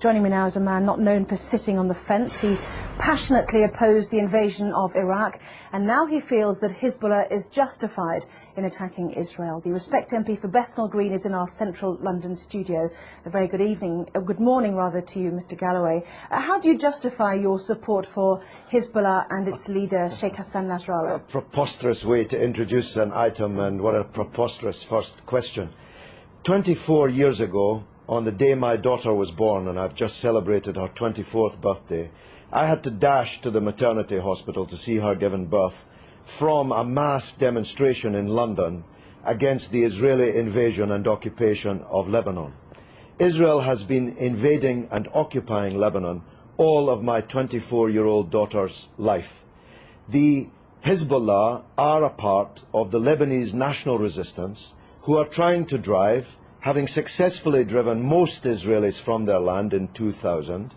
Joining me now is a man not known for sitting on the fence. He passionately opposed the invasion of Iraq, and now he feels that Hezbollah is justified in attacking Israel. The Respect MP for Bethnal Green is in our central London studio. A very good evening, good morning rather, to you, Mr. Galloway. How do you justify your support for Hezbollah and its leader, Sheikh Hassan Nasrallah? A preposterous way to introduce an item, and what a preposterous first question. 24 years ago, on the day my daughter was born, and I've just celebrated her 24th birthday, I had to dash to the maternity hospital to see her given birth from a mass demonstration in London against the Israeli invasion and occupation of Lebanon. Israel has been invading and occupying Lebanon all of my 24-year-old daughter's life. The Hezbollah are a part of the Lebanese national resistance who are trying to drive, having successfully driven most Israelis from their land in 2000,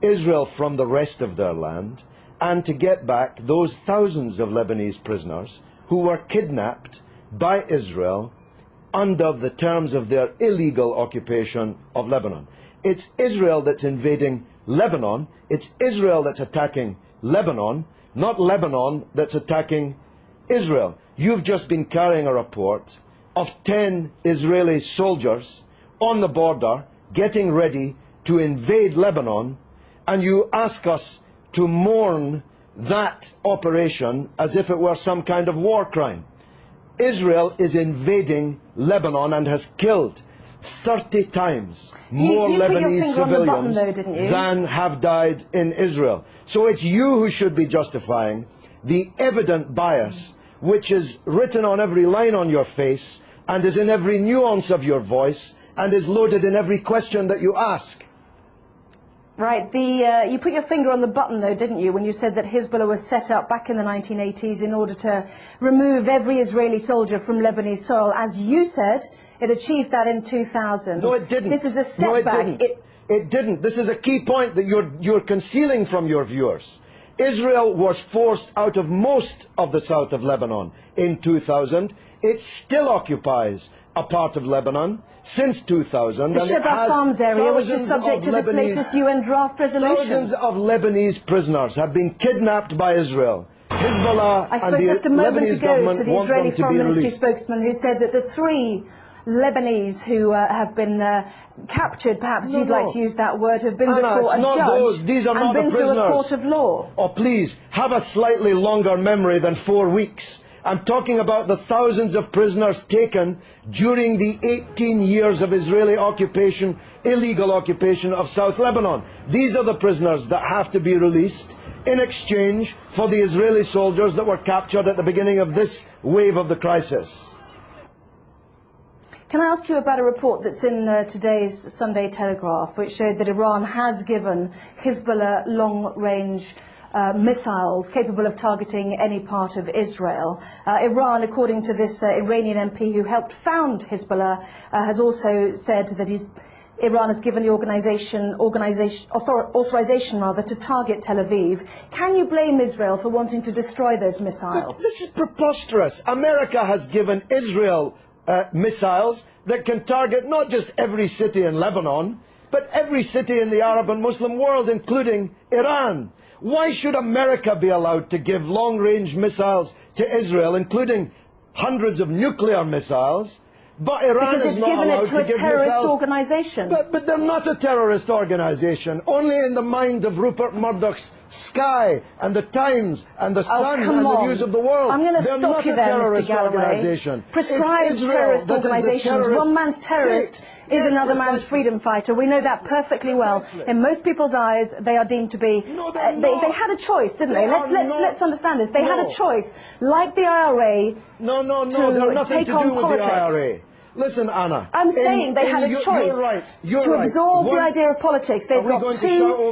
Israel from the rest of their land, and to get back those thousands of Lebanese prisoners who were kidnapped by Israel under the terms of their illegal occupation of Lebanon. It's Israel that's invading Lebanon, it's Israel that's attacking Lebanon, not Lebanon that's attacking Israel. You've just been carrying a report of 10 Israeli soldiers on the border getting ready to invade Lebanon, and you ask us to mourn that operation as if it were some kind of war crime. Israel is invading Lebanon and has killed 30 times more Lebanese civilians than have died in Israel. So it's you who should be justifying the evident bias which is written on every line on your face and is in every nuance of your voice, and is loaded in every question that you ask. Right. You put your finger on the button, though, didn't you, when you said that Hezbollah was set up back in the 1980s in order to remove every Israeli soldier from Lebanese soil. As you said, it achieved that in 2000. No, it didn't. This is a setback. No, it didn't. It didn't. This is a key point that you're concealing from your viewers. Israel was forced out of most of the south of Lebanon in 2000. It still occupies a part of Lebanon since 2000. The Sheba Farms area, which is subject to this latest UN draft resolution. Thousands of Lebanese prisoners have been kidnapped by Israel. Hezbollah I spoke just a moment ago to the Israeli Foreign Ministry spokesman who said that the 3 Lebanese who have been captured, perhaps you'd like to use that word, have been before a judge and been through a court of law. Oh, please, have a slightly longer memory than 4 weeks. I'm talking about the thousands of prisoners taken during the 18 years of Israeli occupation, illegal occupation of South Lebanon. These are the prisoners that have to be released in exchange for the Israeli soldiers that were captured at the beginning of this wave of the crisis. Can I ask you about a report that's in today's Sunday Telegraph, which showed that Iran has given Hezbollah long-range missiles capable of targeting any part of Israel. Iran, according to this Iranian MP who helped found Hezbollah, has also said that Iran has given the authorization to target Tel Aviv. Can you blame Israel for wanting to destroy those missiles? This is preposterous. America has given Israel missiles that can target not just every city in Lebanon, but every city in the Arab and Muslim world, including Iran. Why should America be allowed to give long-range missiles to Israel, including hundreds of nuclear missiles, but Iran is not allowed to give missiles? Because it's given it to a terrorist organisation. But they're not a terrorist organisation. Only in the mind of Rupert Murdoch's Sky and the Times and the Sun and the News of the World. I'm going to stop you there, Mr. Galloway. Prescribed terrorist organisations. One man's terrorist is another man's freedom fighter. We know that perfectly well. In most people's eyes, they are deemed to be. They had a choice, didn't they? Let's understand this. They had a choice, like the IRA, to take on politics. Listen, Anna. I'm saying they had a choice to absorb the idea of politics. They've got 2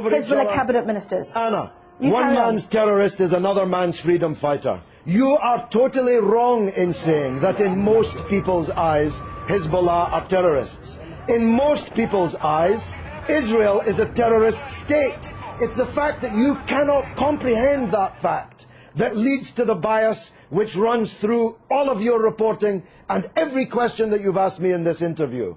Hezbollah cabinet ministers. Anna, one man's terrorist is another man's freedom fighter. You are totally wrong in saying that in most people's eyes, Hezbollah are terrorists. In most people's eyes, Israel is a terrorist state. It's the fact that you cannot comprehend that fact that leads to the bias which runs through all of your reporting and every question that you've asked me in this interview.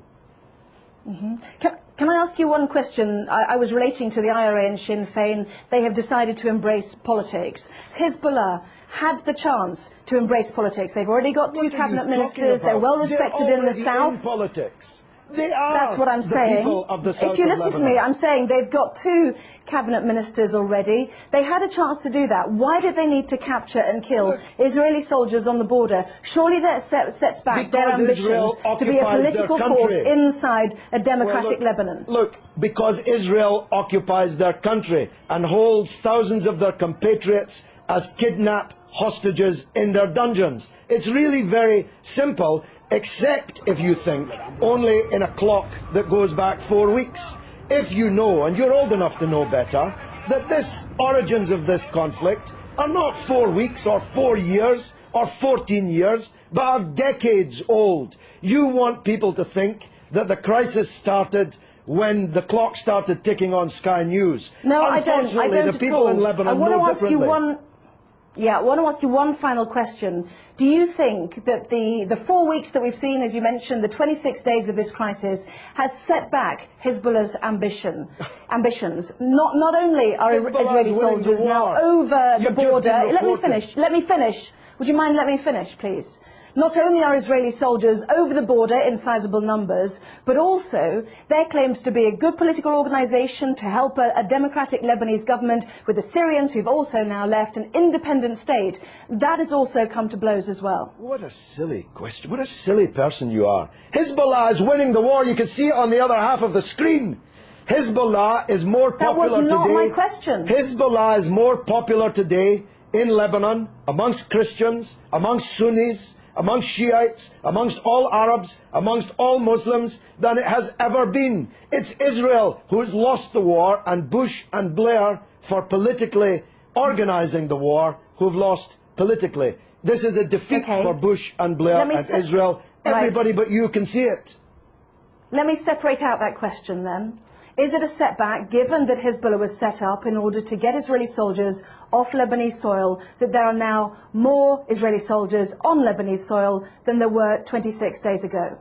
Can I ask you one question? I was relating to the IRA and Sinn Féin. They have decided to embrace politics. Hezbollah had the chance to embrace politics. They've already got two cabinet ministers. They're well respected in the south. In politics. They are. That's what I'm saying. People of the south if you of listen to Lebanon. me, I'm saying they've got two cabinet ministers already. They had a chance to do that. Why did they need to capture and kill Israeli soldiers on the border? Surely that sets back their ambitions to be a political force inside a democratic Lebanon. Look, because Israel occupies their country and holds thousands of their compatriots as kidnapped hostages in their dungeons. It's really very simple, except if you think only in a clock that goes back 4 weeks. If you know, and you're old enough to know better, that the origins of this conflict are not 4 weeks or 4 years or 14 years, but are decades old. You want people to think that the crisis started when the clock started ticking on Sky News. No, I don't. I don't the people in Lebanon I want to know ask you differently. I want to ask you one final question. Do you think that the 4 weeks that we've seen, as you mentioned, the 26 days of this crisis, has set back Hezbollah's ambitions? Not only are Israeli soldiers now over the border. Let me finish. Would you mind letting me finish, please? Not only are Israeli soldiers over the border in sizable numbers, but also there claims to be a good political organisation to help a democratic Lebanese government with the Syrians who've also now left an independent state. That has also come to blows as well. What a silly question. What a silly person you are. Hezbollah is winning the war. You can see it on the other half of the screen. Hezbollah is more popular today. That was not my question. Hezbollah is more popular today in Lebanon, amongst Christians, amongst Sunnis, amongst Shiites, amongst all Arabs, amongst all Muslims, than it has ever been. It's Israel who's lost the war, and Bush and Blair, for politically organising the war, who've lost politically. This is a defeat for Bush and Blair and Israel. Everybody but you can see it. Let me separate out that question then. Is it a setback, given that Hezbollah was set up in order to get Israeli soldiers off Lebanese soil, that there are now more Israeli soldiers on Lebanese soil than there were 26 days ago?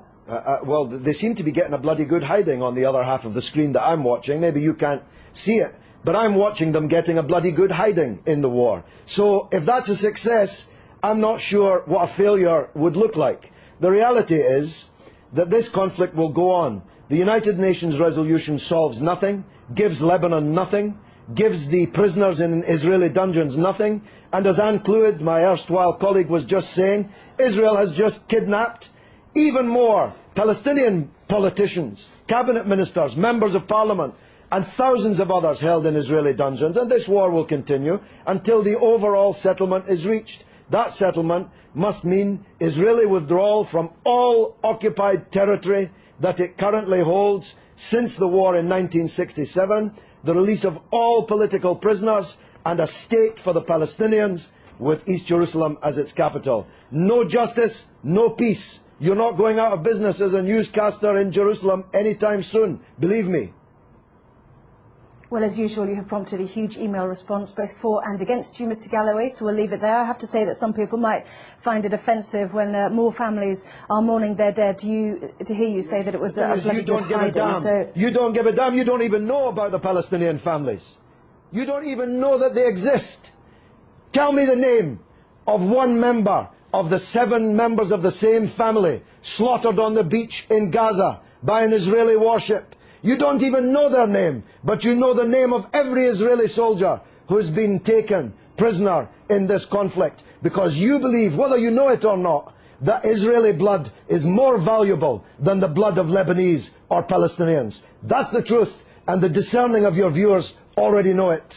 Well, they seem to be getting a bloody good hiding on the other half of the screen that I'm watching. Maybe you can't see it, but I'm watching them getting a bloody good hiding in the war. So if that's a success, I'm not sure what a failure would look like. The reality is that this conflict will go on. The United Nations resolution solves nothing, gives Lebanon nothing, gives the prisoners in Israeli dungeons nothing, and as Anne Clewid, my erstwhile colleague, was just saying, Israel has just kidnapped even more Palestinian politicians, cabinet ministers, members of parliament, and thousands of others held in Israeli dungeons, and this war will continue until the overall settlement is reached. That settlement must mean Israeli withdrawal from all occupied territory that it currently holds since the war in 1967, the release of all political prisoners, and a state for the Palestinians with East Jerusalem as its capital. No justice, no peace. You're not going out of business as a newscaster in Jerusalem anytime soon, believe me. Well, as usual, you have prompted a huge email response, both for and against you, Mr. Galloway, so we'll leave it there. I have to say that some people might find it offensive when more families are mourning their dead to hear you say that it was a bloody good hiding. So you don't give a damn. You don't even know about the Palestinian families. You don't even know that they exist. Tell me the name of one member of the 7 members of the same family slaughtered on the beach in Gaza by an Israeli warship. You don't even know their name, but you know the name of every Israeli soldier who's been taken prisoner in this conflict, because you believe, whether you know it or not, that Israeli blood is more valuable than the blood of Lebanese or Palestinians. That's the truth, and the discerning of your viewers already know it.